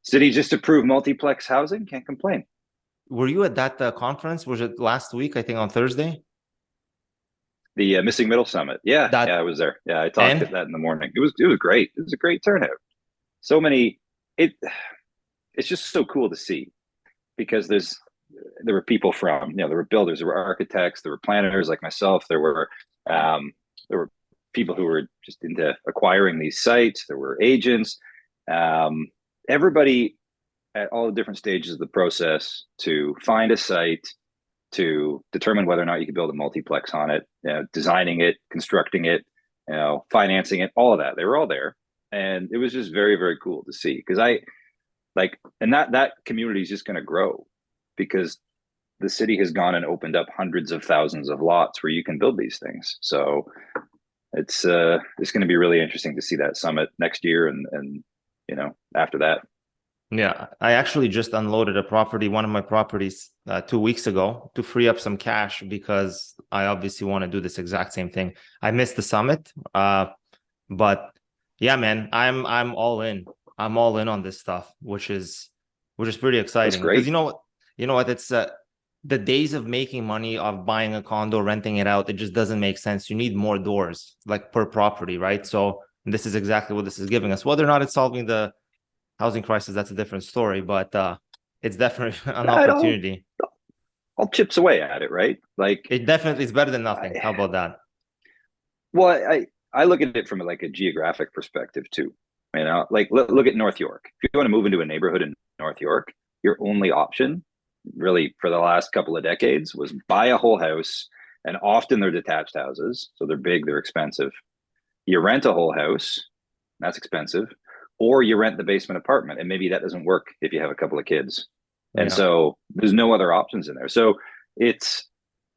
City just approved multiplex housing. Can't complain. Were you at that conference? Was it last week? I think on Thursday. The Missing Middle Summit. Yeah, That yeah, I was there. Yeah, I talked at and that in the morning. It was great. It was a great turnout. So many. It it's just so cool to see because there were people from there were builders, there were architects, there were planners like myself, um, there were people who were just into acquiring these sites, there were agents, um, everybody at all the different stages of the process to find a site, to determine whether or not you could build a multiplex on it, designing it, constructing it, financing it, all of that. They were all there, and it was just very, very cool to see because I like, and that community is just going to grow because the city has gone and opened up hundreds of thousands of lots where you can build these things. So it's going to be really interesting to see that summit next year and after that. yeah, I actually just unloaded a property, one of my properties, 2 weeks ago to free up some cash because I obviously want to do this exact same thing. I missed the summit, but yeah, man, I'm all in. I'm all in on this stuff, which is pretty That's exciting because great. you know what, it's the days of making money of buying a condo, renting it out, it just doesn't make sense. You need more doors like per property, right? So this is exactly what this is giving us. Whether or not it's solving the housing crisis, that's a different story, but it's definitely an It opportunity. all chips away at it, right? Like, It definitely is better than nothing. I, How about that? well, I look at it from like a geographic perspective too. Like look at North York. If you want to move into a neighborhood in North York, your only option, really, for the last couple of decades, was buy a whole house, and often they're detached houses, so they're big, they're expensive. You rent a whole house, that's expensive, or you rent the basement apartment, and maybe that doesn't work if you have a couple of kids. And Yeah. so there's no other options in there. So it's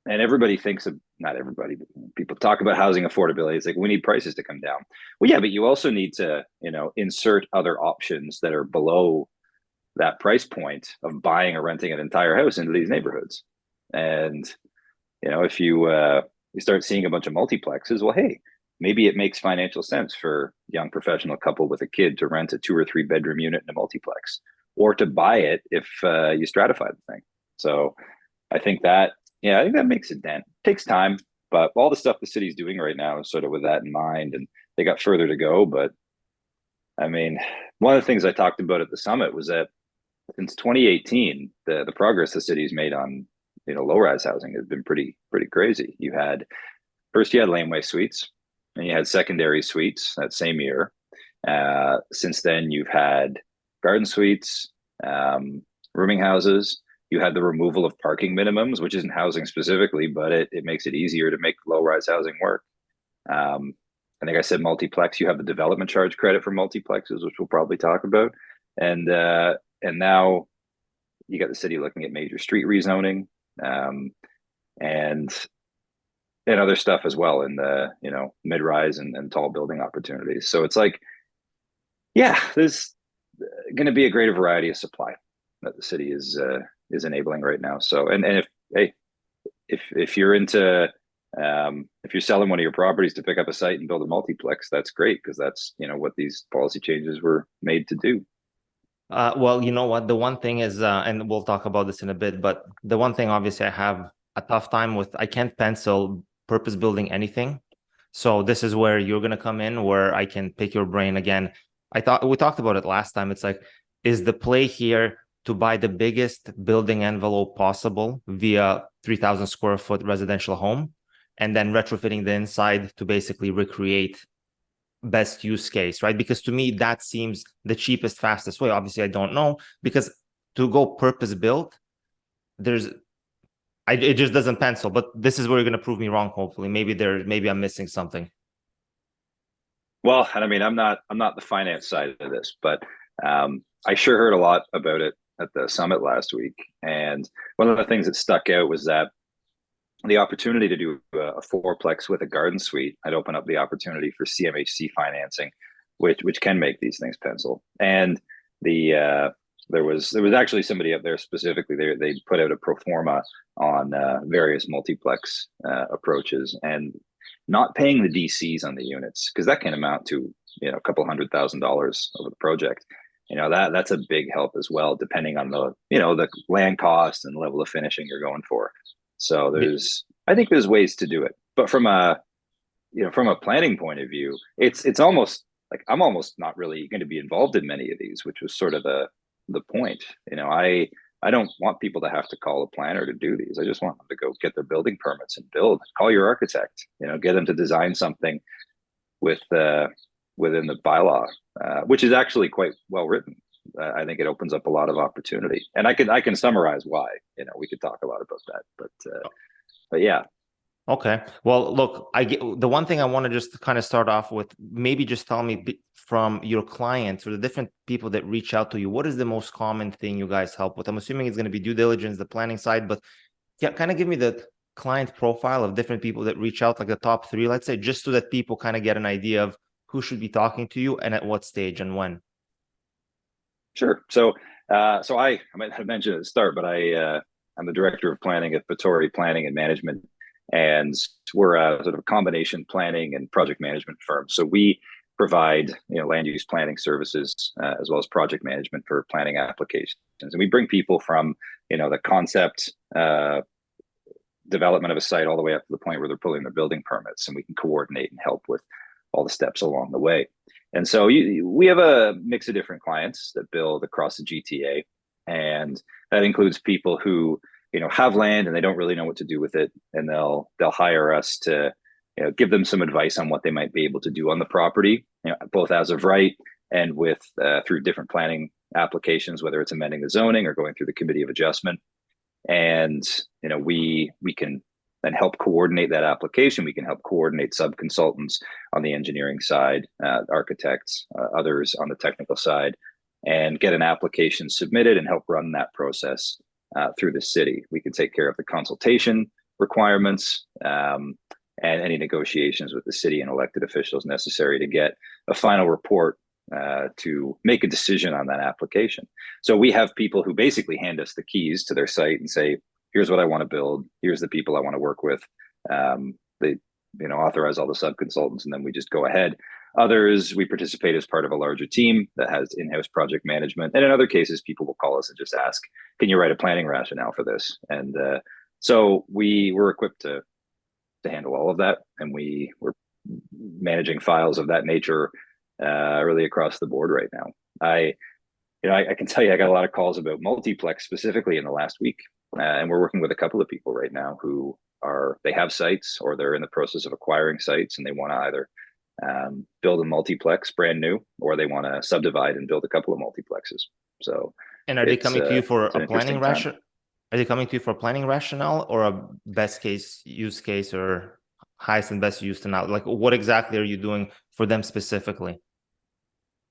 and everybody thinks of not everybody, but people talk about housing affordability. It's like we need prices to come down. Well, yeah, but you also need to, insert other options that are below that price point of buying or renting an entire house into these neighborhoods. And if you start seeing a bunch of multiplexes, well, hey, maybe it makes financial sense for a young professional couple with a kid to rent a 2 or 3 bedroom unit in a multiplex, or to buy it if you stratify the thing. So I think that, yeah, I think that makes a dent. It takes time, but all the stuff the city's doing right now is sort of with that in mind, and they got further to go. But I mean, one of the things I talked about at the summit was that since 2018, the progress the city's made on low rise housing has been pretty crazy. You had laneway suites, and you had secondary suites that same year. Since then, you've had garden suites, rooming houses. You had the removal of parking minimums, which isn't housing specifically, but it makes it easier to make low rise housing work. Um, I think I said multiplex. You have the development charge credit for multiplexes, which we'll probably talk about, and now you got the city looking at major street rezoning, um, and other stuff as well in the mid rise and tall building opportunities. So it's like, yeah, there's going to be a greater variety of supply that the city is enabling right now. So and if hey, if you're into if you're selling one of your properties to pick up a site and build a multiplex, that's great because that's what these policy changes were made to do. Well, you know what? The one thing is, and we'll talk about this in a bit, but the one thing obviously I have a tough time with, I can't pencil purpose building anything. So this is where you're gonna come in, where I can pick your brain again. I thought we talked about it last time. It's like, is the play here to buy the biggest building envelope possible via 3,000 square foot residential home, and then retrofitting the inside to basically recreate best use case, right? Because to me, that seems the cheapest, fastest way. Obviously, I don't know, because to go purpose built, it just doesn't pencil. But this is where you're going to prove me wrong. Hopefully, maybe I'm missing something. Well, and I mean, I'm not the finance side of this, but I sure heard a lot about it at the summit last week. And one of the things that stuck out was that the opportunity to do a fourplex with a garden suite had opened up the opportunity for CMHC financing, which can make these things pencil. And the there was actually somebody up there specifically. They put out a pro forma on various multiplex approaches and not paying the DCs on the units because that can amount to a couple $100,000 over the project. that's a big help as well, depending on the land cost and level of finishing you're going for. So I think there's ways to do it, but from a planning point of view, it's almost like I'm almost not really going to be involved in many of these, which was sort of the point. I don't want people to have to call a planner to do these. I just want them to go get their building permits and build. Call your architect, get them to design something with within the bylaw, which is actually quite well written. I think it opens up a lot of opportunity, and I can summarize why. We could talk a lot about that, but yeah. Okay. Well, look, I get the one thing I want to just kind of start off with, maybe just tell me from your clients or the different people that reach out to you, what is the most common thing you guys help with? I'm assuming it's going to be due diligence, the planning side, but yeah, kind of give me the client profile of different people that reach out, like the top 3, let's say, just so that people kind of get an idea of who should be talking to you and at what stage and when. Sure. So I might have mentioned at the start, but I'm the director of planning at Vittori Planning and Management. And we're a sort of a combination planning and project management firm. So we provide land use planning services as well as project management for planning applications. And we bring people from the concept development of a site all the way up to the point where they're pulling their building permits, and we can coordinate and help with all the steps along the way. And so we have a mix of different clients that build across the GTA, and that includes people who have land and they don't really know what to do with it, and they'll hire us to give them some advice on what they might be able to do on the property, both as of right and with through different planning applications, whether it's amending the zoning or going through the committee of adjustment. And we can then help coordinate that application. We can help coordinate sub-consultants on the engineering side, architects, others on the technical side, and get an application submitted and help run that process through the city. We can take care of the consultation requirements and any negotiations with the city and elected officials necessary to get a final report to make a decision on that application. So we have people who basically hand us the keys to their site and say, here's what I want to build. Here's the people I want to work with. They authorize all the sub-consultants, and then we just go ahead. Others, we participate as part of a larger team that has in-house project management. And in other cases, people will call us and just ask, can you write a planning rationale for this? And so we're equipped to handle all of that. And we're managing files of that nature really across the board right now. I can tell you, I got a lot of calls about Multiplex specifically in the last week. And we're working with a couple of people right now who they have sites or they're in the process of acquiring sites, and they want to either build a multiplex brand new, or they want to subdivide and build a couple of multiplexes. So, and are they coming to you for a planning rationale? Are they coming to you for a planning rationale or a best case use case or highest and best use to now? Like, what exactly are you doing for them specifically?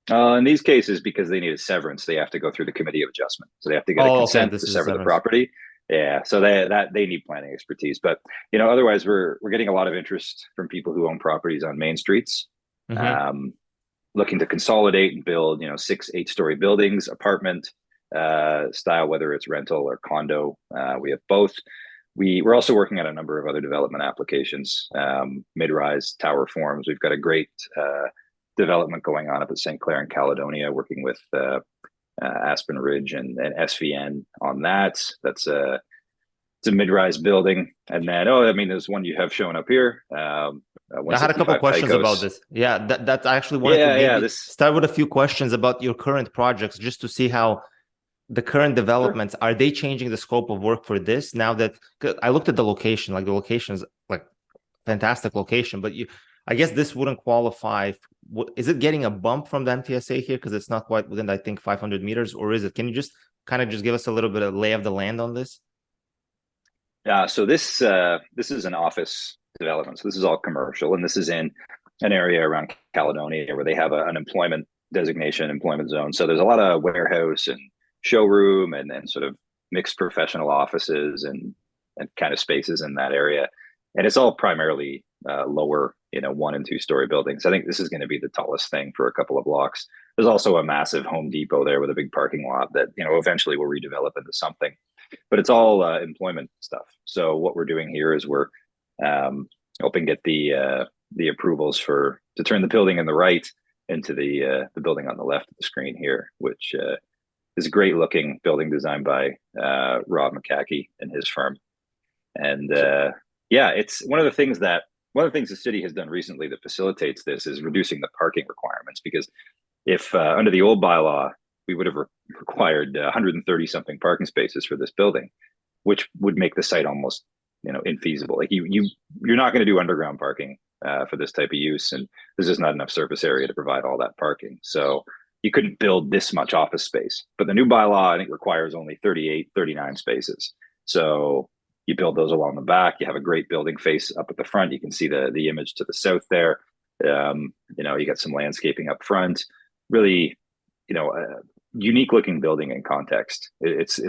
In these cases, because they need a severance, they have to go through the committee of adjustment. So they have to get a consent to sever the property. Yeah, so they need planning expertise. But otherwise, we're getting a lot of interest from people who own properties on main streets, looking to consolidate and build 6-8 story buildings, apartment style, whether it's rental or condo. We have both. We're also working on a number of other development applications, mid-rise tower forms. We've got a great development going on up at St. Clair in Caledonia, working with Aspen Ridge and SVN on that. It's a mid-rise building. And then, there's one you have showing up here. I had a couple of questions about this. Yeah, that's I actually wanted to start with a few questions about your current projects, just to see how the current developments, are they changing the scope of work for this now that I looked at the location, like the location is like fantastic location, but I guess this wouldn't qualify. Is it getting a bump from the MTSA here because it's not quite within, I think, 500 meters, or is it? Can you just kind of just give us a little bit of lay of the land on this? Yeah, so this is an office development. So this is all commercial, and this is in an area around Caledonia where they have an employment designation, employment zone. So there's a lot of warehouse and showroom and sort of mixed professional offices and kind of spaces in that area. And it's all primarily lower, 1 and 2 story buildings. I think this is going to be the tallest thing for a couple of blocks. There's also a massive Home Depot there with a big parking lot that, eventually will redevelop into something, but it's all employment stuff. So what we're doing here is we're helping get the approvals to turn the building in the right into the building on the left of the screen here, which is a great looking building designed by Rob McCackey and his firm. And yeah, it's one of the things the city has done recently that facilitates this is reducing the parking requirements, because if under the old bylaw, we would have required 130 something parking spaces for this building, which would make the site almost, infeasible. Like you're not going to do underground parking for this type of use, and there's just not enough surface area to provide all that parking. So you couldn't build this much office space. But the new bylaw, I think, requires only 38, 39 spaces. So you build those along the back. You have a great building face up at the front. You can see the image to the south there. You got some landscaping up front. Really, a unique looking building in context. It's.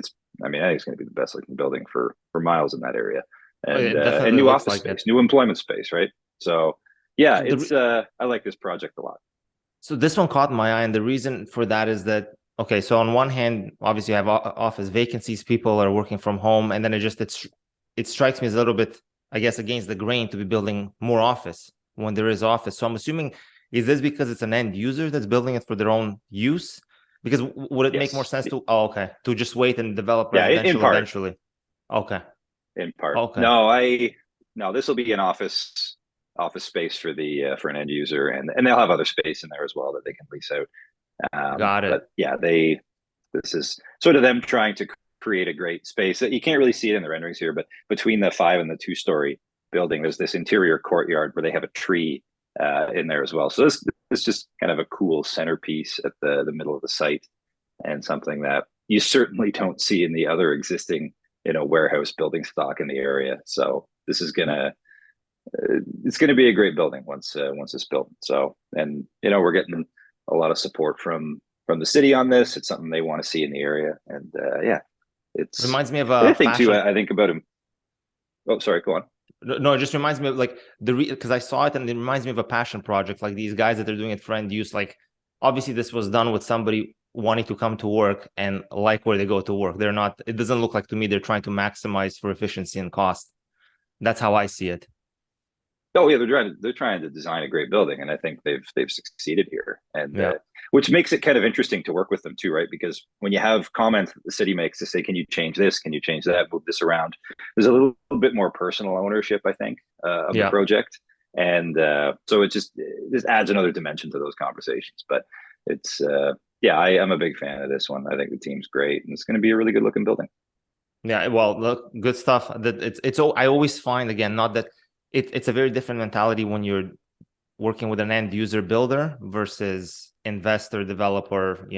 I think it's going to be the best looking building for miles in that area, and new office space, new employment space, right? So yeah, I like this project a lot. So this one caught my eye, and the reason for that is that, okay, so on one hand, obviously you have office vacancies, people are working from home, and then it strikes me as a little bit, I guess, against the grain to be building more office when there is office. So I'm assuming, is this because it's an end user that's building it for their own use? Because would it make more sense to just wait and develop residential eventually? Okay. In part. Okay. No, this will be an office space for an end user, and they'll have other space in there as well that they can lease out. Got it. But yeah, this is sort of them trying to create a great space that you can't really see it in the renderings here, but between the 5 and the 2-story building, there's this interior courtyard where they have a tree in there as well. So this is just kind of a cool centerpiece at the middle of the site, and something that you certainly don't see in the other existing, warehouse building stock in the area. So this is it's gonna be a great building once it's built. So, and we're getting a lot of support from the city on this. It's something they want to see in the area, and yeah, it reminds me of I think too. I think about him. Oh, sorry, go on. No, it just reminds me of like because I saw it and it reminds me of a passion project, like these guys that are doing it for end use. Like obviously this was done with somebody wanting to come to work and like where they go to work. It doesn't look like to me they're trying to maximize for efficiency and cost. That's how I see it. Oh yeah, they're trying to design a great building, and I think they've succeeded here, and which makes it kind of interesting to work with them too, right? Because when you have comments that the city makes to say, "Can you change this? Can you change that? Move this around?" There's a little bit more personal ownership, I think, of the project, and so it just adds another dimension to those conversations. But it's I'm a big fan of this one. I think the team's great, and it's going to be a really good looking building. Yeah, well, look, good stuff. That it's. I always find, again, not that. It's a very different mentality when you're working with an end user builder versus investor developer,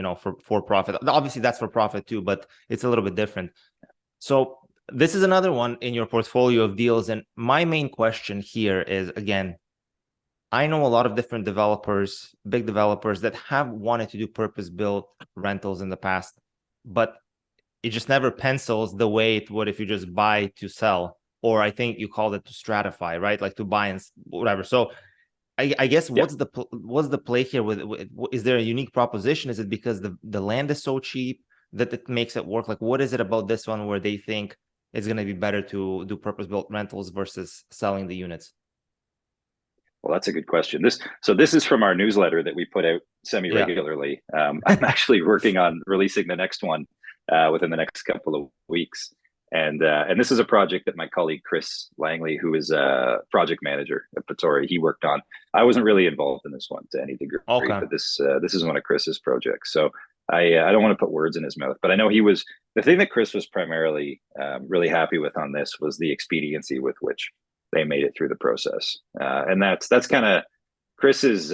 for profit. Obviously that's for profit too, but it's a little bit different. So this is another one in your portfolio of deals. And my main question here is, again, I know a lot of different developers, big developers that have wanted to do purpose-built rentals in the past, but it just never pencils the way it would if you just buy to sell. Or I think you called it to stratify, right? Like to buy and whatever. So I guess what's the play here with is there a unique proposition? Is it because the land is so cheap that it makes it work? Like what is it about this one where they think it's going to be better to do purpose-built rentals versus selling the units? Well, that's a good question. This is from our newsletter that we put out semi-regularly. I'm actually working on releasing the next one within the next couple of weeks. And this is a project that my colleague Chris Langley, who is a project manager at Pretoria, he worked on. I wasn't really involved in this one to any degree, but this is one of Chris's projects. So I don't want to put words in his mouth, but I know the thing that Chris was primarily really happy with on this was the expediency with which they made it through the process. And that's kind of Chris's.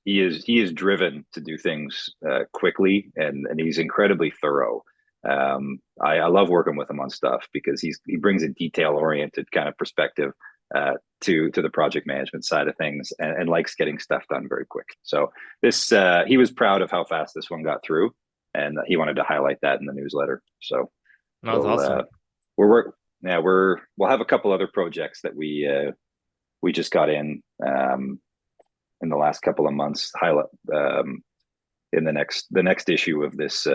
He is driven to do things quickly, and he's incredibly thorough. I love working with him on stuff because he brings a detail-oriented kind of perspective to the project management side of things, and likes getting stuff done very quick. So he was proud of how fast this one got through, and he wanted to highlight that in the newsletter. So that's awesome. We'll have a couple other projects that we just got in the last couple of months. Highlight in the next issue of this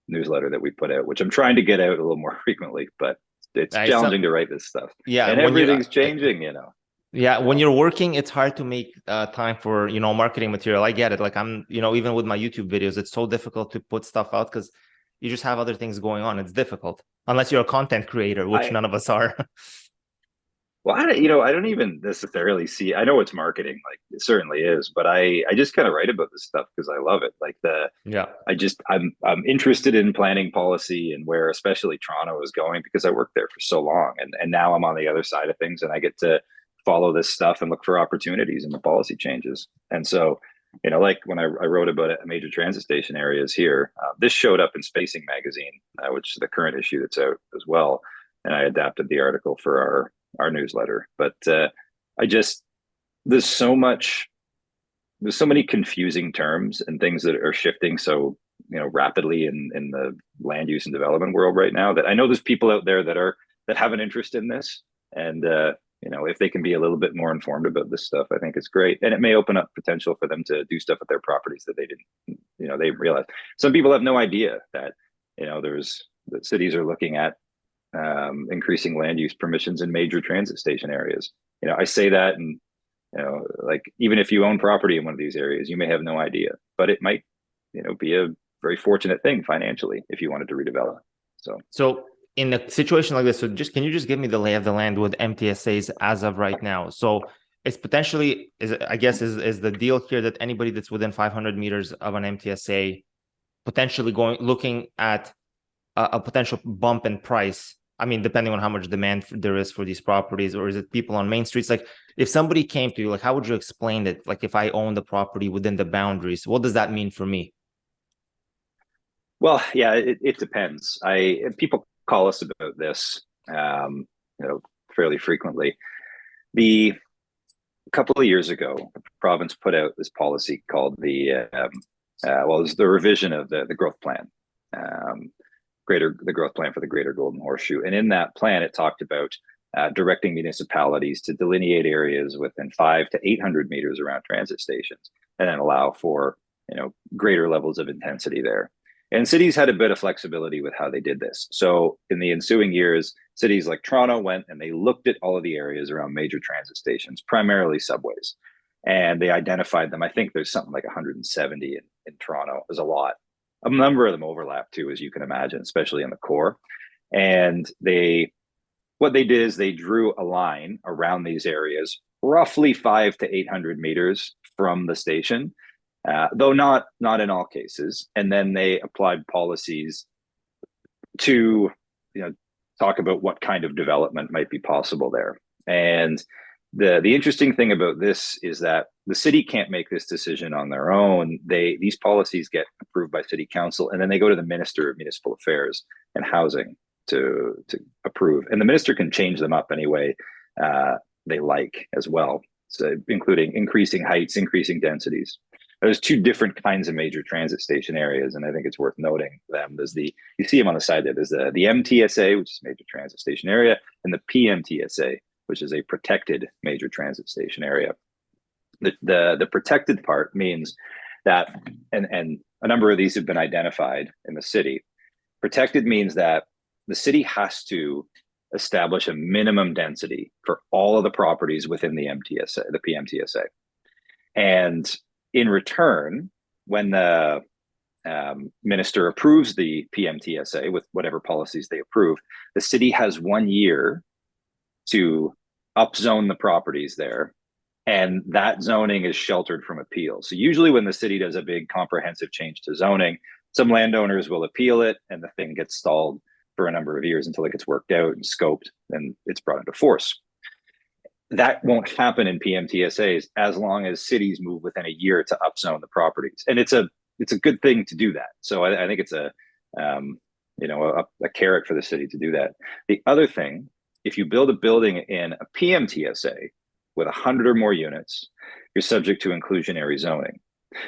newsletter that we put out, which I'm trying to get out a little more frequently, but it's challenging to write this stuff. Yeah, and everything's changing, Yeah, when you're working, it's hard to make time for, marketing material. I get it. Like I'm, even with my YouTube videos, it's so difficult to put stuff out because you just have other things going on. It's difficult unless you're a content creator, which I none of us are. Well, I don't even necessarily see. I know it's marketing, like it certainly is, but I just kind of write about this stuff because I love it. Like Yeah. I'm interested in planning policy and where especially Toronto is going because I worked there for so long, and now I'm on the other side of things and I get to follow this stuff and look for opportunities in the policy changes. And so, like when I wrote about it, major transit station areas here, this showed up in Spacing magazine, which is the current issue that's out as well, and I adapted the article for our newsletter. But I just there's so much there's so many confusing terms and things that are shifting so rapidly in the land use and development world right now that I know there's people out there that have an interest in this, and if they can be a little bit more informed about this stuff, I think it's great, and it may open up potential for them to do stuff with their properties that they didn't they realize. Some people have no idea that there's that cities are looking at increasing land use permissions in major transit station areas. I say that, and like even if you own property in one of these areas, you may have no idea, but it might, be a very fortunate thing financially if you wanted to redevelop. So in a situation like this, so can you just give me the lay of the land with MTSAs as of right now? So it's potentially is the deal here that anybody that's within 500 meters of an MTSA potentially looking at a potential bump in price. I mean, depending on how much demand there is for these properties, or is it people on main streets? Like if somebody came to you, like how would you explain it? Like if I own the property within the boundaries, what does that mean for me? Well, yeah, it depends. People call us about this, fairly frequently. The A couple of years ago, the province put out this policy called it was the revision of the growth plan, the growth plan for the Greater Golden Horseshoe, and in that plan, it talked about directing municipalities to delineate areas within 500 to 800 meters around transit stations, and then allow for greater levels of intensity there. And cities had a bit of flexibility with how they did this. So in the ensuing years, cities like Toronto went and they looked at all of the areas around major transit stations, primarily subways, and they identified them. I think there's something like 170 in Toronto. There's a lot. A number of them overlap too, as you can imagine, especially in the core. And what they did is they drew a line around these areas, roughly 500 to 800 meters from the station, though not in all cases. And then they applied policies to talk about what kind of development might be possible there. And the interesting thing about this is that the city can't make this decision on their own. These policies get approved by city council, and then they go to the Minister of Municipal Affairs and Housing to approve. And the minister can change them up any way they like as well, so including increasing heights, increasing densities. There's two different kinds of major transit station areas, and I think it's worth noting them. You see them on the side there. There's the MTSA, which is major transit station area, and the PMTSA, which is a protected major transit station area. The protected part means that, and a number of these have been identified in the city. Protected means that the city has to establish a minimum density for all of the properties within the MTSA, the PMTSA. And in return, when the minister approves the PMTSA with whatever policies they approve, the city has 1 year to upzone the properties there, and that zoning is sheltered from appeal. So usually when the city does a big comprehensive change to zoning, some landowners will appeal it, and the thing gets stalled for a number of years until it gets worked out and scoped, and it's brought into force. That won't happen in PMTSAs as long as cities move within a year to upzone the properties, and it's a good thing to do that. So I think it's a carrot for the city to do that. The other thing, if you build a building in a PMTSA with 100 or more units, you're subject to inclusionary zoning.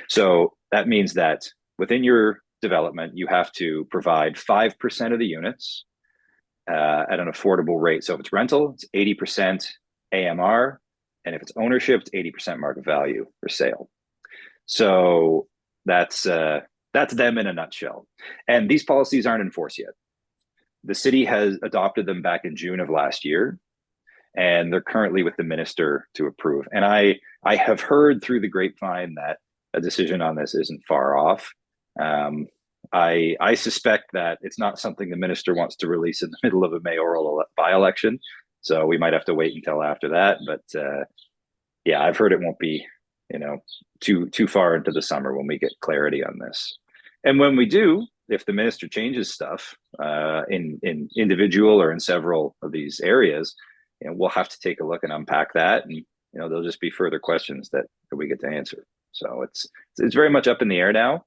So that means that within your development, you have to provide 5% of the units at an affordable rate. So if it's rental, it's 80% AMR, and if it's ownership, it's 80% market value for sale. So that's them in a nutshell. And these policies aren't enforced yet. The city has adopted them back in June of last year, and they're currently with the minister to approve. And I have heard through the grapevine that a decision on this isn't far off. I suspect that it's not something the minister wants to release in the middle of a mayoral by-election, so we might have to wait until after that. But yeah, I've heard it won't be, too far into the summer when we get clarity on this. And when we do, if the minister changes stuff in individual or in several of these areas, we'll have to take a look and unpack that, and there'll just be further questions that we get to answer. So it's very much up in the air now,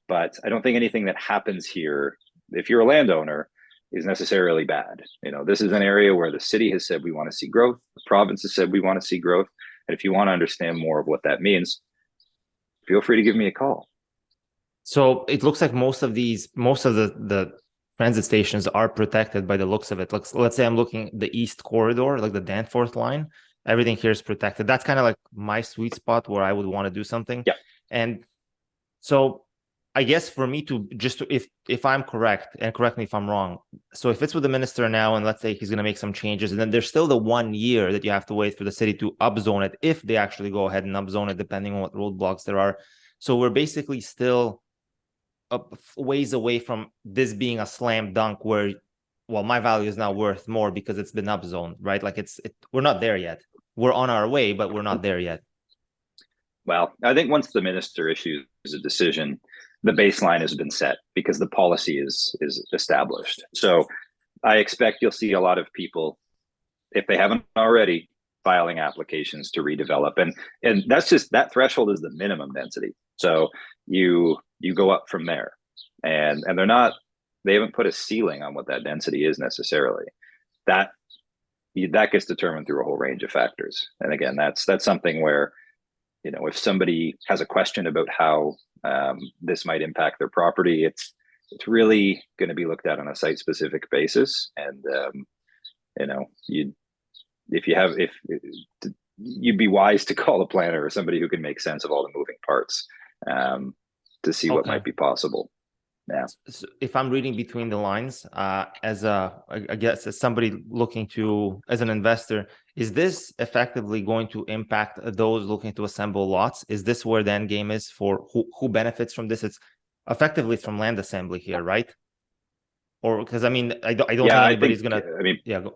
but I don't think anything that happens here, if you're a landowner, is necessarily bad. This is an area where the city has said we want to see growth, the province has said we want to see growth, and if you want to understand more of what that means, feel free to give me a call. So it looks like most of the transit stations are protected by the looks of it. Let's say I'm looking the East Corridor, like the Danforth line. Everything here is protected. That's kind of like my sweet spot where I would want to do something. Yeah. And so I guess for me if I'm correct, and correct me if I'm wrong. So if it's with the minister now, and let's say he's going to make some changes, and then there's still the 1 year that you have to wait for the city to upzone it, if they actually go ahead and upzone it, depending on what roadblocks there are. So we're basically still ways away from this being a slam dunk where, well, my value is now worth more because it's been upzoned, right? Like we're not there yet. We're on our way, but we're not there yet. Well, I think once the minister issues a decision, the baseline has been set because the policy is established. So I expect you'll see a lot of people, if they haven't already, filing applications to redevelop. And that's just, that threshold is the minimum density. So you go up from there. And they haven't put a ceiling on what that density is necessarily. That gets determined through a whole range of factors. And again, that's something where, if somebody has a question about how this might impact their property, it's really going to be looked at on a site specific basis. And you'd be wise to call a planner or somebody who can make sense of all the moving parts to see what might be possible. Yeah. So if I'm reading between the lines, I guess as somebody looking to, as an investor, is this effectively going to impact those looking to assemble lots? Is this where the end game is for who benefits from this? It's effectively from land assembly here, right? Or because I don't think anybody's gonna. Go.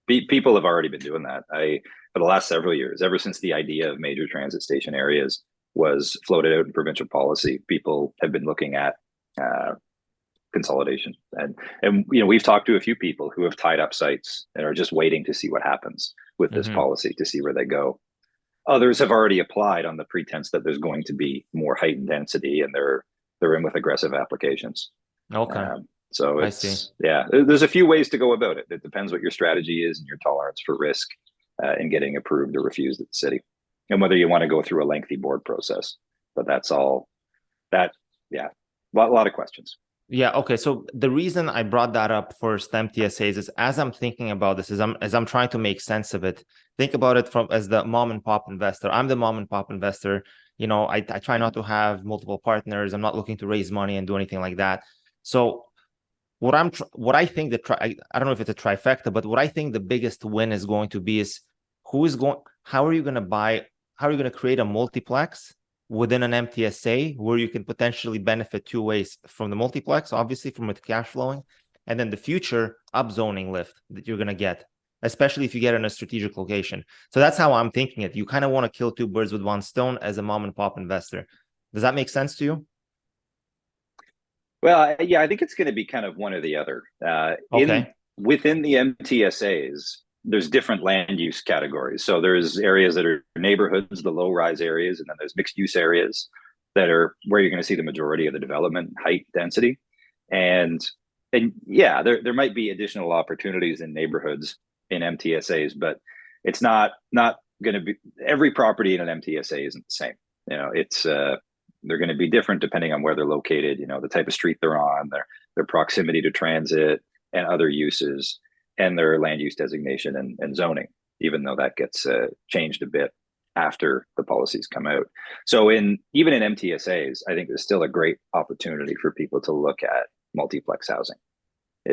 People have already been doing that. For the last several years, ever since the idea of major transit station areas was floated out in provincial policy, people have been looking at consolidation. And we've talked to a few people who have tied up sites and are just waiting to see what happens with this policy, to see where they go. Others have already applied on the pretense that there's going to be more heightened density, and they're in with aggressive applications. Okay. So there's a few ways to go about it. It depends what your strategy is and your tolerance for risk in getting approved or refused at the city, and whether you want to go through a lengthy board process. But that's all that, a lot of questions. Yeah. Okay. So the reason I brought that up for STEM TSAs is, as I'm thinking about this, as I'm trying to make sense of it, think about it as the mom and pop investor. I'm the mom and pop investor. I try not to have multiple partners. I'm not looking to raise money and do anything like that. So what I think I don't know if it's a trifecta, but what I think the biggest win is going to be is how are you going to create a multiplex within an MTSA where you can potentially benefit two ways: from the multiplex, obviously from it cash flowing, and then the future upzoning lift that you're going to get, especially if you get in a strategic location. So that's how I'm thinking it. You kind of want to kill two birds with one stone as a mom and pop investor. Does that make sense to you? Well, yeah, I think it's going to be kind of one or the other. Within the MTSAs, there's different land use categories. So there's areas that are neighborhoods, the low rise areas, and then there's mixed use areas that are where you're going to see the majority of the development height density. And yeah, there might be additional opportunities in neighborhoods in MTSAs, but it's not going to be, every property in an MTSA isn't the same. They're going to be different depending on where they're located, the type of street they're on, their proximity to transit and other uses, and their land use designation and zoning, even though that gets changed a bit after the policies come out. So even in MTSAs, I think there's still a great opportunity for people to look at multiplex housing.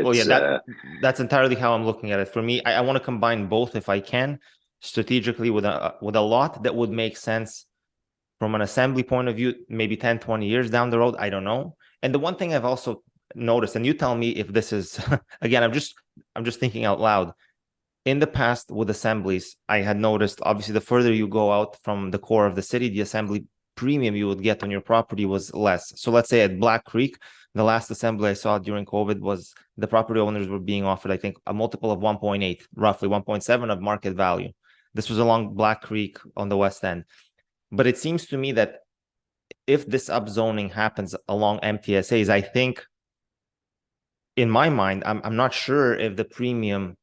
Well, yeah, It's that's entirely how I'm looking at it. For me, I want to combine both if I can, strategically with a lot that would make sense from an assembly point of view, maybe 10, 20 years down the road. I don't know. And the one thing I've also noticed, and you tell me if this is again, I'm just thinking out loud. In the past with assemblies, I had noticed obviously the further you go out from the core of the city, the assembly premium you would get on your property was less. So let's say at Black Creek, the last assembly I saw during COVID was the property owners were being offered, I think, a multiple of 1.8, roughly 1.7 of market value. This was along Black Creek on the west end. But it seems to me that if this upzoning happens along MTSAs, I think in my mind, I'm not sure if the premium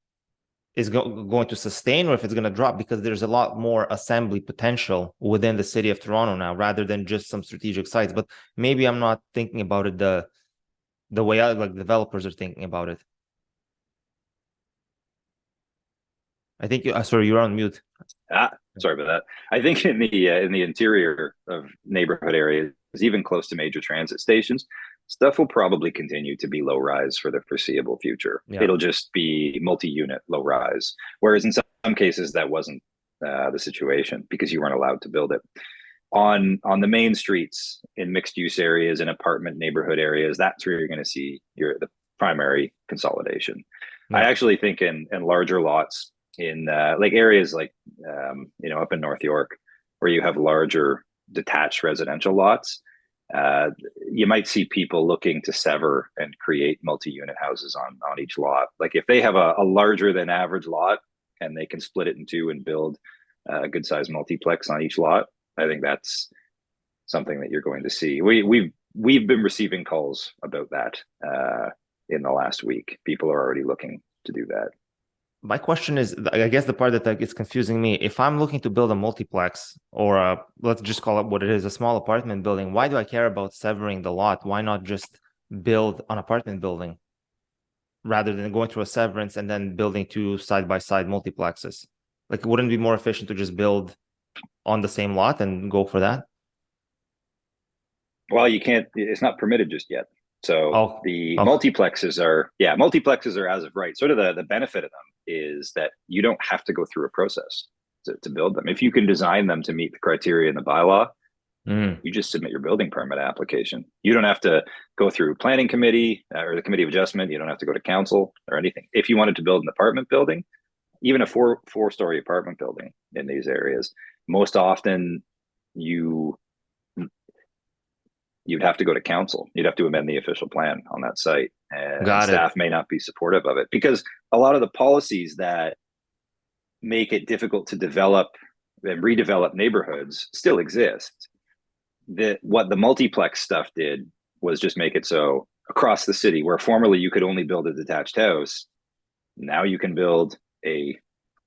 is going to sustain or if it's going to drop, because there's a lot more assembly potential within the city of Toronto now rather than just some strategic sites. But maybe I'm not thinking about it the way like developers are thinking about it. I think sorry, you're on mute. Sorry about that. I think in the interior of neighborhood areas, even close to major transit stations, stuff will probably continue to be low rise for the foreseeable future. Yeah. It'll just be multi-unit low rise, whereas in some cases that wasn't the situation because you weren't allowed to build it. On the main streets in mixed use areas and apartment neighborhood areas, that's where you're going to see the primary consolidation. Yeah. I actually think in larger lots in like areas like up in North York where you have larger detached residential lots, you might see people looking to sever and create multi-unit houses on each lot. Like if they have a larger than average lot and they can split it in two and build a good sized multiplex on each lot, I think that's something that you're going to see. We've been receiving calls about that in the last week. People are already looking to do that. My question is, I guess the part that is confusing me, if I'm looking to build a multiplex or let's just call it what it is, a small apartment building, why do I care about severing the lot? Why not just build an apartment building rather than going through a severance and then building two side-by-side multiplexes? Like, wouldn't it be more efficient to just build on the same lot and go for that? Well, you can't, it's not permitted just yet. So the multiplexes are as of right. Sort of the benefit of them is that you don't have to go through a process to build them. If you can design them to meet the criteria in the bylaw, you just submit your building permit application. You don't have to go through planning committee or the committee of adjustment. You don't have to go to council or anything. If you wanted to build an apartment building, even a four-story apartment building in these areas, most often you'd have to go to council. You'd have to amend the official plan on that site. And staff may not be supportive of it because a lot of the policies that make it difficult to develop and redevelop neighborhoods still exist. What the multiplex stuff did was just make it so across the city, where formerly you could only build a detached house, now you can build a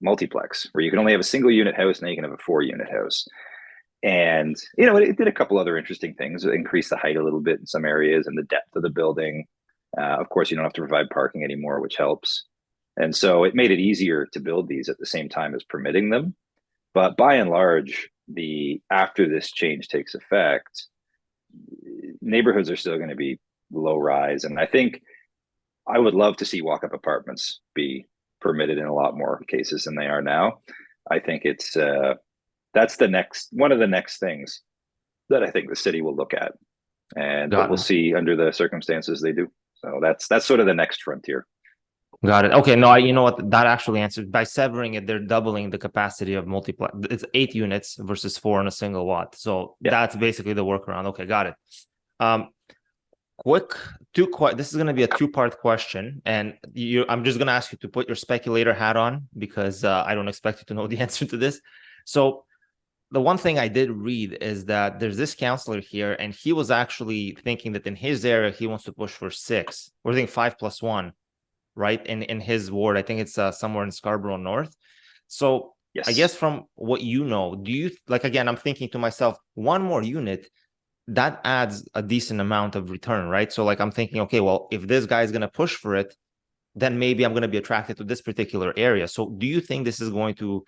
multiplex where you can only have a single unit house, now you can have a 4-unit house. And, it did a couple other interesting things. It increased the height a little bit in some areas and the depth of the building. Of course, you don't have to provide parking anymore, which helps. And so it made it easier to build these at the same time as permitting them. But by and large, after this change takes effect, neighborhoods are still going to be low rise. And I think I would love to see walk-up apartments be permitted in a lot more cases than they are now. I think that's one of the next things that I think the city will look at, and we'll see under the circumstances they do. So that's sort of the next frontier. Got it. Okay, no, you know what? That actually answers. By severing it, they're doubling the capacity of multiplex. It's 8 units versus 4 in a single lot. So that's basically the workaround. Okay, got it. This is going to be a 2-part question, and I'm just going to ask you to put your speculator hat on because I don't expect you to know the answer to this. So the one thing I did read is that there's this counselor here, and he was actually thinking that in his area, he wants to push for 6. We're thinking 5+1, right? In his ward, I think it's somewhere in Scaroborough North. So yes. I guess from what you know, do you, like, again, I'm thinking to myself, one more unit, that adds a decent amount of return, right? So like, I'm thinking, okay, well, if this guy is going to push for it, then maybe I'm going to be attracted to this particular area. So do you think this is going to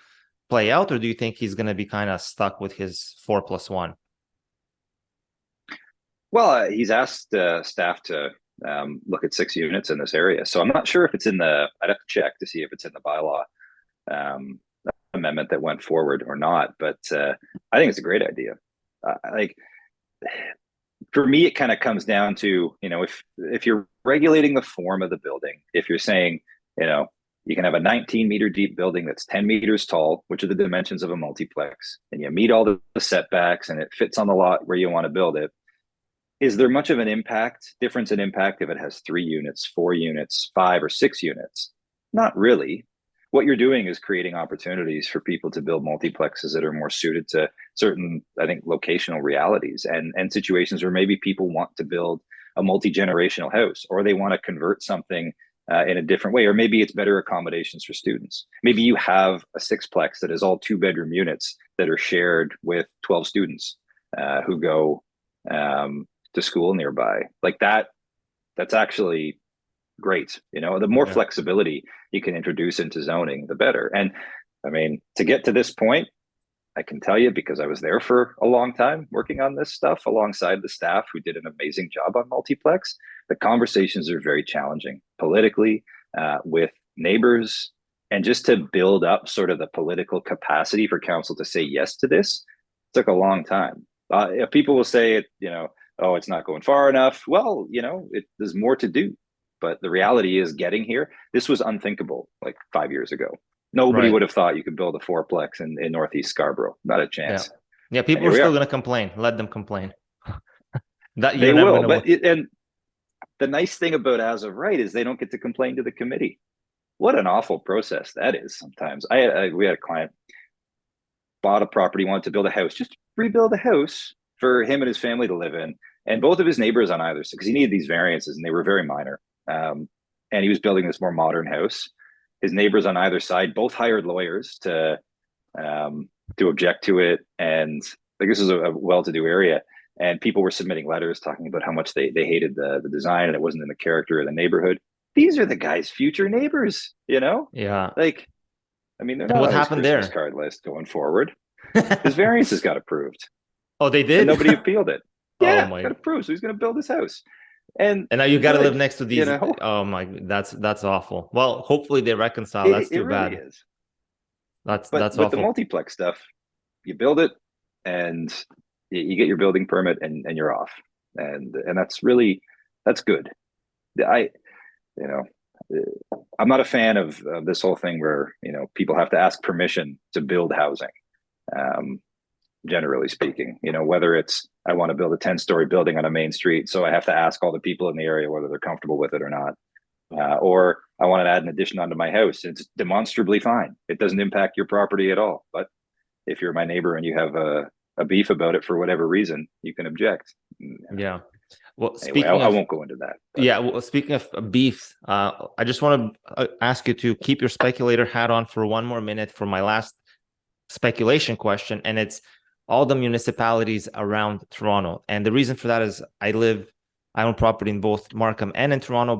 play out, or do you think he's going to be kind of stuck with his 4+1? Well, he's asked staff to look at 6 units in this area. So I'm not sure if it's in the, I'd have to check to see if it's in the bylaw amendment that went forward or not. But I think it's a great idea. Like, for me, it kind of comes down to, if you're regulating the form of the building, if you're saying, you can have a 19-meter deep building that's 10 meters tall, which are the dimensions of a multiplex, and you meet all the setbacks and it fits on the lot where you want to build it. Is there much of an difference in impact if it has 3 units, 4 units, 5 or 6 units? Not really. What you're doing is creating opportunities for people to build multiplexes that are more suited to certain, I think, locational realities and situations where maybe people want to build a multi-generational house, or they want to convert something in a different way, or maybe it's better accommodations for students. Maybe you have a 6-plex that is all 2-bedroom units that are shared with 12 students who go to school nearby. Like that's actually great. The more flexibility you can introduce into zoning, the better. And I mean, to get to this point, I can tell you, because I was there for a long time working on this stuff alongside the staff who did an amazing job on multiplex, the conversations are very challenging politically, with neighbors, and just to build up sort of the political capacity for council to say yes to this took a long time. People will say, oh, it's not going far enough. Well, there's more to do. But the reality is, getting here, this was unthinkable like 5 years ago. Nobody would have thought you could build a 4-plex in Northeast Scarborough. Not a chance. Yeah, people are still going to complain. Let them complain. They will. And the nice thing about as of right is they don't get to complain to the committee. What an awful process that is sometimes. We had a client bought a property, wanted to build a house, just rebuild a house for him and his family to live in. And both of his neighbors on either side, because he needed these variances and they were very minor. And he was building this more modern house. His neighbors on either side both hired lawyers to object to it. And like, this is a well-to-do area. And people were submitting letters talking about how much they hated the design and it wasn't in the character of the neighborhood. These are the guy's future neighbors, Yeah. Like, I mean, they're not what on his happened Christmas there? card list going forward. His variances got approved. Oh, they did? And nobody appealed it. Oh, Yeah, got approved. So he's going to build his house. And now you got to live next to these. Oh my, that's awful. Well, hopefully they reconcile. That's too bad. Really is. That's with awful. The multiplex stuff, you build it and you get your building permit and you're off. And that's good. I'm not a fan of this whole thing where, people have to ask permission to build housing. Generally speaking, whether it's, I want to build a 10-story building on a main street, so I have to ask all the people in the area whether they're comfortable with it or not. Or I want to add an addition onto my house. It's demonstrably fine. It doesn't impact your property at all. But if you're my neighbor and you have a beef about it for whatever reason, you can object. Yeah. Well, anyway, I won't go into that. But. Yeah. Well, speaking of beefs, I just want to ask you to keep your speculator hat on for one more minute for my last speculation question. And it's all the municipalities around Toronto. And the reason for that is I own property in both Markham and in Toronto,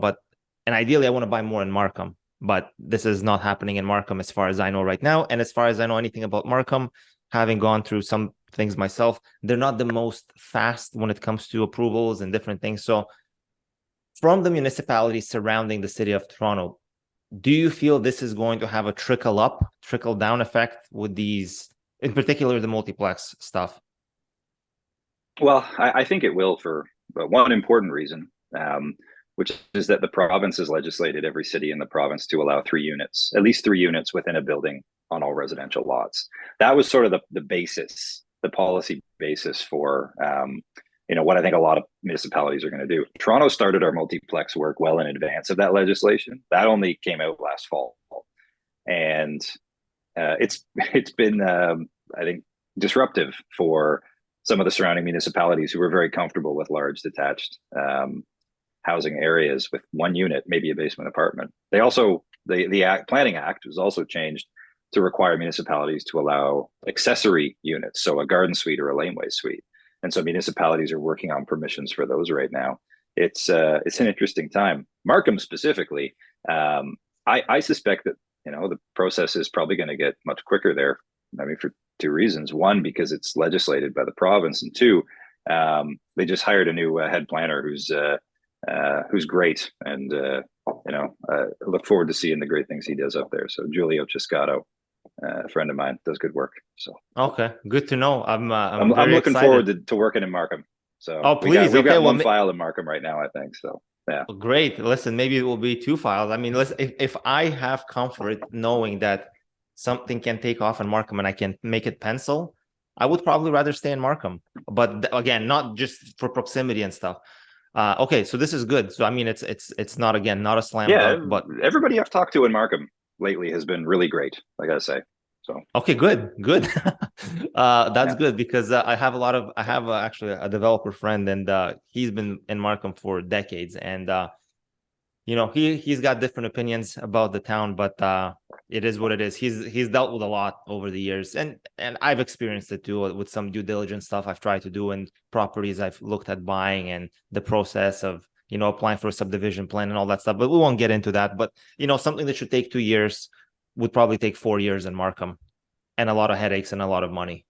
and ideally I want to buy more in Markham, but this is not happening in Markham as far as I know right now. And as far as I know anything about Markham, having gone through some things myself, they're not the most fast when it comes to approvals and different things. So from the municipalities surrounding the city of Toronto, do you feel this is going to have a trickle down effect with these, in particular, the multiplex stuff? Well, I think it will for one important reason, which is that the province has legislated every city in the province to allow at least three units within a building on all residential lots. That was sort of the basis, the policy basis for, what I think a lot of municipalities are going to do. Toronto started our multiplex work well in advance of that legislation. That only came out last fall. And it's been, I think, disruptive for some of the surrounding municipalities who were very comfortable with large detached housing areas with one unit, maybe a basement apartment. They also, the Planning Act was also changed to require municipalities to allow accessory units, so a garden suite or a laneway suite. And so municipalities are working on permissions for those right now. It's an interesting time. Markham specifically, I suspect that the process is probably going to get much quicker there. I mean, for two reasons. One, because it's legislated by the province, and two, they just hired a new head planner who's who's great, and I look forward to seeing the great things he does up there. So Giulio Ciscato, a friend of mine, does good work. So Okay, good to know. I'm I'm very looking excited. forward to working in Markham. So Oh, please. we've Okay, got well, one file in Markham right now, I think. So yeah. great. Listen, maybe it will be two files. I mean, listen, if I have comfort knowing that something can take off in Markham and I can make it pencil, I would probably rather stay in Markham. But again, not just for proximity and stuff. Okay, so this is good. So I mean, it's not, again, not a slam Yeah, dunk, but everybody I've talked to in Markham lately has been really great, I gotta say. So okay, good. That's yeah. good because I have actually a developer friend, and he's been in Markham for decades, and he's got different opinions about the town, but it is what it is. He's dealt with a lot over the years, and I've experienced it too with some due diligence stuff I've tried to do and properties I've looked at buying and the process of applying for a subdivision plan and all that stuff. But we won't get into that. But something that should take 2 years would probably take 4 years in Markham, and a lot of headaches and a lot of money.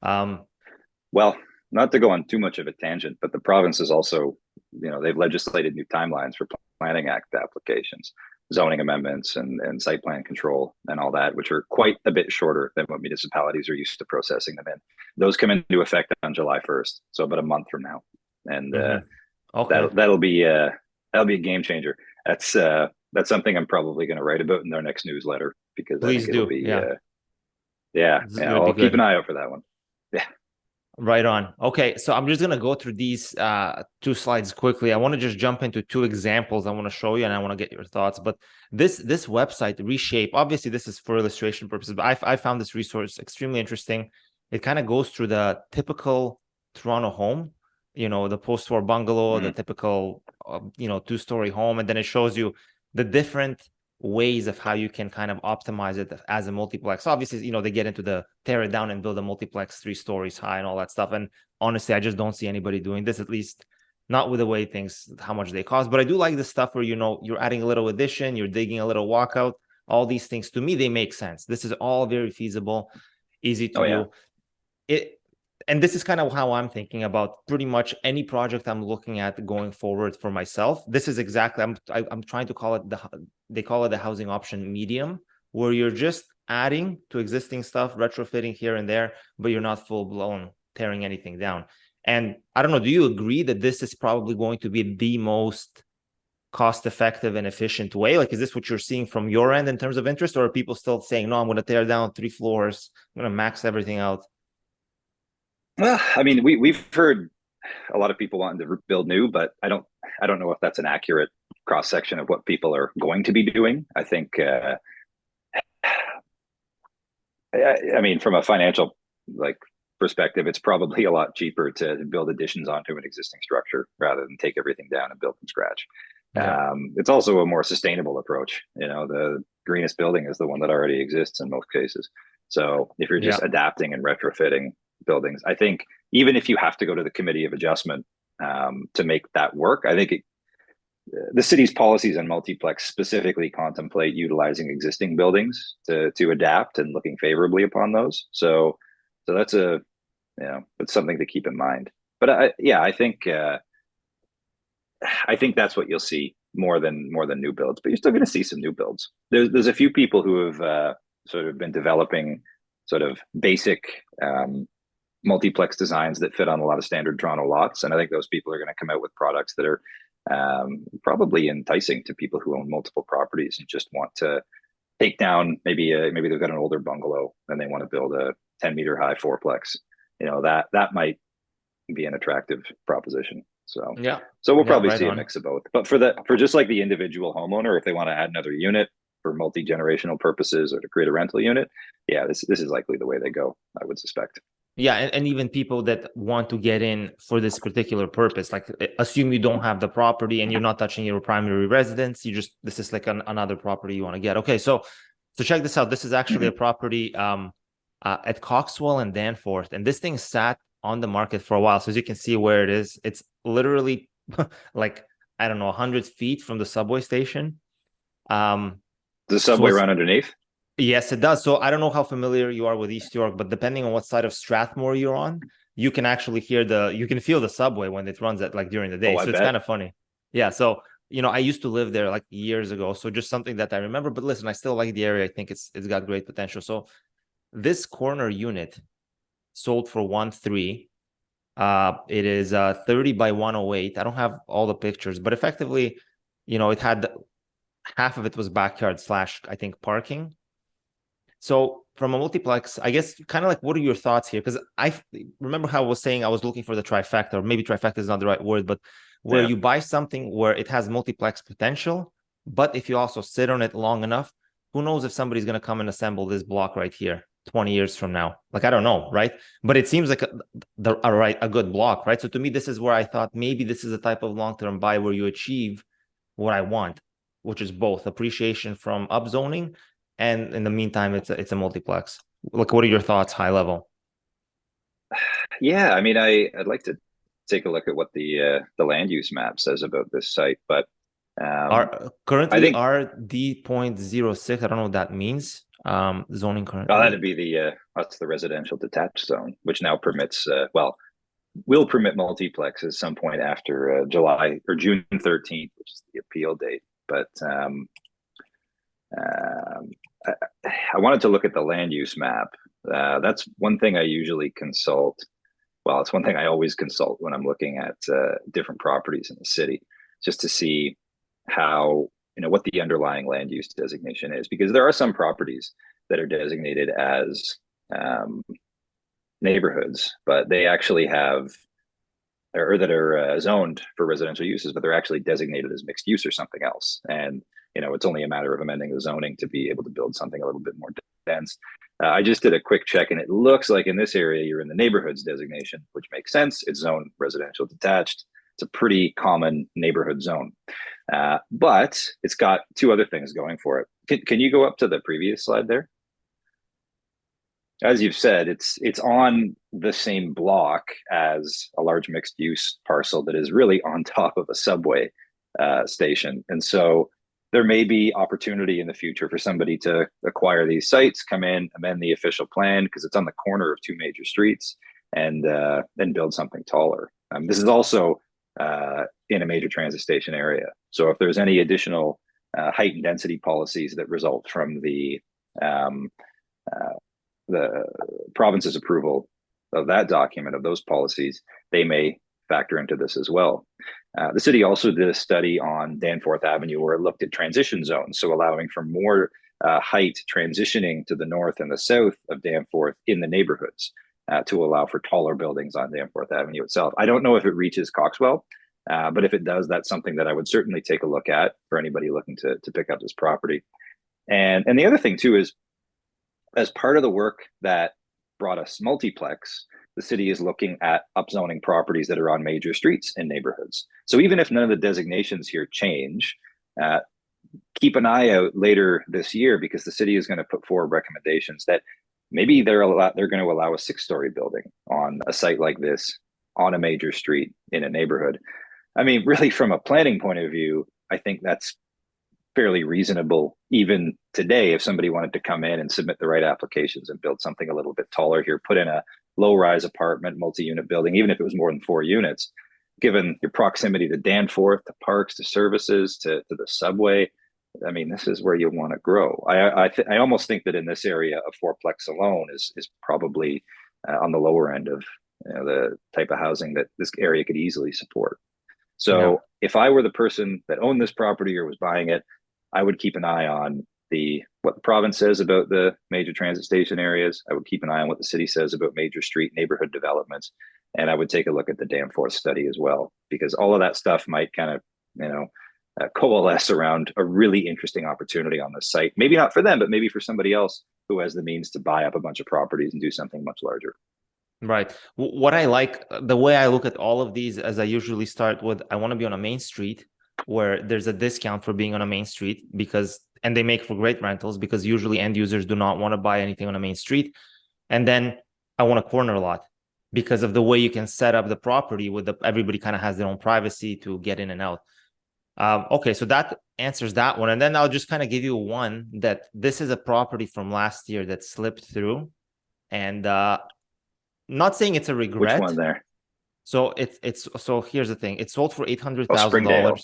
Well, not to go on too much of a tangent, but the province is also, they've legislated new timelines for planning act applications, zoning amendments, and site plan control and all that, which are quite a bit shorter than what municipalities are used to processing them in. Those come into effect on July 1st, so about a month from now, and Okay, that'll be a game changer. That's something I'm probably going to write about in our next newsletter, because I think please it'll do. be Yeah, this is going to be I'll keep good. an eye out for that one. Yeah. Right on. Okay, so I'm just gonna go through these two slides quickly. I want to just jump into two examples I want to show you, and I want to get your thoughts. But this website, Reshape, obviously this is for illustration purposes, but I found this resource extremely interesting. It kind of goes through the typical Toronto home, the post-war bungalow, the Mhm. typical two-story home, and then it shows you the different ways of how you can kind of optimize it as a multiplex. Obviously, they get into the tear it down and build a multiplex 3 stories high and all that stuff. And honestly, I just don't see anybody doing this, at least not with the way things, how much they cost. But I do like the stuff where, you're adding a little addition, you're digging a little walkout. All these things, to me, they make sense. This is all very feasible, easy to Oh yeah. do. And this is kind of how I'm thinking about pretty much any project I'm looking at going forward for myself. This is exactly, I'm trying to call it they call it the housing option medium, where you're just adding to existing stuff, retrofitting here and there, but you're not full blown tearing anything down. And I don't know, do you agree that this is probably going to be the most cost effective and efficient way? Like, is this what you're seeing from your end in terms of interest, or are people still saying, no, I'm going to tear down 3 floors, I'm going to max everything out? Well, I mean, we've heard a lot of people wanting to build new, but I don't know if that's an accurate cross section of what people are going to be doing. I think I mean, from a financial perspective, it's probably a lot cheaper to build additions onto an existing structure rather than take everything down and build from scratch. Yeah. It's also a more sustainable approach. The greenest building is the one that already exists in most cases. So if you're just Yeah. adapting and retrofitting buildings, I think even if you have to go to the committee of adjustment to make that work, I think the city's policies on multiplex specifically contemplate utilizing existing buildings to adapt and looking favorably upon those. So that's it's something to keep in mind. But I think that's what you'll see more than new builds. But you're still going to see some new builds. There's a few people who have sort of been developing sort of basic multiplex designs that fit on a lot of standard Toronto lots, and I think those people are going to come out with products that are probably enticing to people who own multiple properties and just want to take down maybe they've got an older bungalow and they want to build a 10-meter high fourplex. That might be an attractive proposition. So Yeah. we'll Yeah. probably Right see a on. mix of both. But for just like the individual homeowner, if they want to add another unit for multi-generational purposes or to create a rental unit, yeah, this is likely the way they go, I would suspect. Yeah. And even people that want to get in for this particular purpose, like assume you don't have the property and you're not touching your primary residence. This is like another property you want to get. Okay. So check this out. This is actually a property at Coxwell and Danforth. And this thing sat on the market for a while. So as you can see where it is, it's literally like, I don't know, 100 feet from the subway station. Does the subway run underneath? Yes, it does. So I don't know how familiar you are with East York, but depending on what side of Strathmore you're on, you can actually you can feel the subway when it runs at like during the day. Oh, I So it's bet. kind of funny. Yeah, so I used to live there like years ago, so just something that I remember. But listen, I still like the area. I think it's got great potential. So this corner unit sold for 1.3. It is 30 by 108. I don't have all the pictures, but effectively, it had half of it was backyard slash, I think, parking. So from a multiplex, I guess kind of like, what are your thoughts here? Because I remember how I was saying I was looking for the trifecta, or maybe trifecta is not the right word, but where Yeah. you buy something where it has multiplex potential, but if you also sit on it long enough, who knows if somebody's going to come and assemble this block right here 20 years from now? Like, I don't know, right? But it seems like a good block, right? So to me, this is where I thought maybe this is a type of long-term buy where you achieve what I want, which is both appreciation from upzoning, and in the meantime, it's a multiplex. Like, what are your thoughts, high level? Yeah, I mean, I'd like to take a look at what the land use map says about this site, but Are I currently think RD.06. I don't know what that means. Zoning that'd currently. be that's the residential detached zone, which now permits will permit multiplex at some point after July or June 13th, which is the appeal date. But um, I, I wanted to look at the land use map. That's one thing I usually consult. Well, it's one thing I always consult when I'm looking at different properties in the city, just to see how, what the underlying land use designation is, because there are some properties that are designated as um, neighborhoods, but they actually have, or that are zoned for residential uses, but they're actually designated as mixed use or something else. And it's only a matter of amending the zoning to be able to build something a little bit more dense. I just did a quick check, and it looks like in this area you're in the neighborhoods designation, which makes sense. It's zoned residential detached. It's a pretty common neighborhood zone, but it's got two other things going for it. Can you go up to the previous slide there? As you've said, it's on the same block as a large mixed use parcel that is really on top of a subway station. And so there may be opportunity in the future for somebody to acquire these sites, come in, amend the official plan because it's on the corner of two major streets, and then build something taller. This is also in a major transit station area. So if there's any additional height and density policies that result from um, the province's approval of that document, of those policies, they may factor into this as well. The city also did a study on Danforth Avenue where it looked at transition zones, so allowing for more height transitioning to the north and the south of Danforth in the neighborhoods to allow for taller buildings on Danforth Avenue itself. I don't know if it reaches Coxwell, but if it does, that's something that I would certainly take a look at for anybody looking to pick up this property. And the other thing too is, as part of the work that brought us multiplex, the city is looking at upzoning properties that are on major streets in neighborhoods. So even if none of the designations here change, keep an eye out later this year, because the city is going to put forward recommendations that maybe they're going to allow a 6-story building on a site like this on a major street in a neighborhood. I mean, really, from a planning point of view, I think that's fairly reasonable even today if somebody wanted to come in and submit the right applications and build something a little bit taller here, put in a low-rise apartment, multi-unit building, even if it was more than 4 units, given your proximity to Danforth, to parks, to services, to the subway. I mean, this is where you want to grow. I almost think that in this area, a fourplex alone is probably on the lower end of the type of housing that this area could easily support. So Yeah. if I were the person that owned this property or was buying it, I would keep an eye on what the province says about the major transit station areas. I would keep an eye on what the city says about major street neighborhood developments, and I would take a look at the Danforth study as well, because all of that stuff might kind of coalesce around a really interesting opportunity on this site. Maybe not for them, but maybe for somebody else who has the means to buy up a bunch of properties and do something much larger. Right. What I like, the way I look at all of these, as I usually start with, I want to be on a main street where there's a discount for being on a main street, and they make for great rentals, because usually end users do not want to buy anything on a main street. And then I want a corner lot because of the way you can set up the property with everybody kind of has their own privacy to get in and out. Okay, so that answers that one. And then I'll just kind of give you one that this is a property from last year that slipped through, and not saying it's a Which one regret. there? So so here's the thing. It sold for Oh, $800,000. Springdale.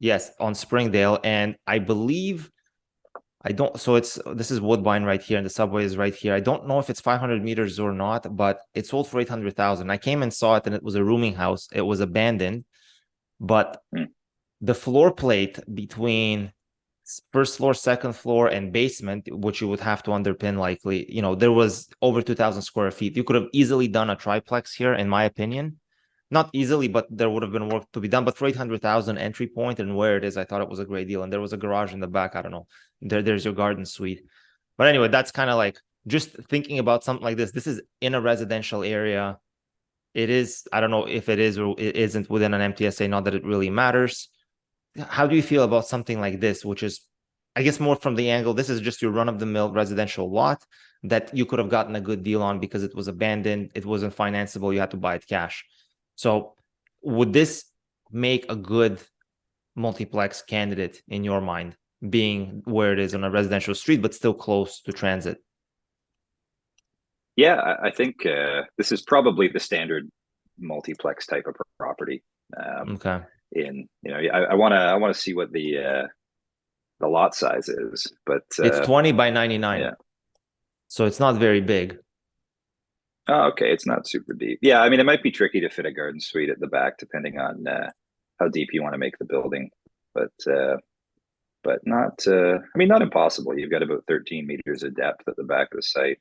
Yes, on Springdale, and I believe I don't. So this is Woodbine right here, and the subway is right here. I don't know if it's 500 meters or not, but it sold for 800,000. I came and saw it, and it was a rooming house. It was abandoned, but Hmm. the floor plate between first floor, second floor, and basement, which you would have to underpin likely, there was over 2,000 square feet. You could have easily done a triplex here, in my opinion. Not easily, but there would have been work to be done. But for 800,000 entry point and where it is, I thought it was a great deal. And there was a garage in the back. I don't know. There's your garden suite. But anyway, that's kind of like just thinking about something like this. This is in a residential area. It is, I don't know if it is or it isn't within an MTSA, not that it really matters. How do you feel about something like this, which is, I guess, more from the angle, this is just your run-of-the-mill residential lot that you could have gotten a good deal on because it was abandoned, it wasn't financeable, you had to buy it cash. So would this make a good multiplex candidate in your mind, being where it is on a residential street, but still close to transit? Yeah, I think this is probably the standard multiplex type of property. Okay. I want to see what the lot size is, but It's 20 by 99. yeah. So it's not very big. Oh, okay, it's not super deep. Yeah, I mean, it might be tricky to fit a garden suite at the back, depending on how deep you want to make the building, but not. I mean, not impossible. You've got about 13 meters of depth at the back of the site,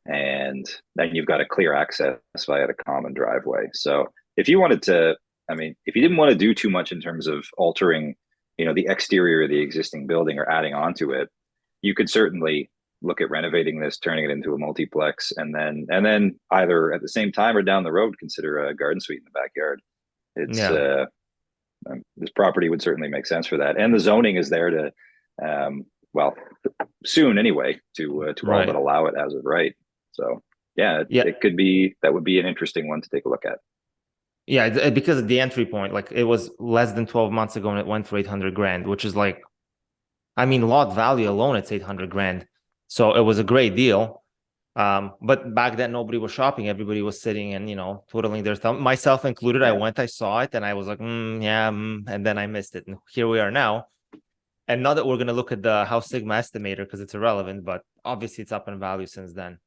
and then you've got a clear access via the common driveway. So if you wanted to, I mean, if you didn't want to do too much in terms of altering, the exterior of the existing building or adding on to it, you could certainly look at renovating this, turning it into a multiplex, and then either at the same time or down the road consider a garden suite in the backyard. It's Yeah. this property would certainly make sense for that, and the zoning is there to, well, soon anyway, to all but Right. allow it as of right. So yeah, Yeah. it could be, that would be an interesting one to take a look at. Yeah, because of the entry point, like it was less than 12 months ago and it went for 800 grand, which is like, I mean, lot value alone, it's 800 grand. So it was a great deal. But back then nobody was shopping. Everybody was sitting and, twiddling their thumb, myself included. I Yeah. went, I saw it and I was like, yeah, and then I missed it. And here we are now. And not that we're going to look at the House Sigma estimator because it's irrelevant, but obviously it's up in value since then.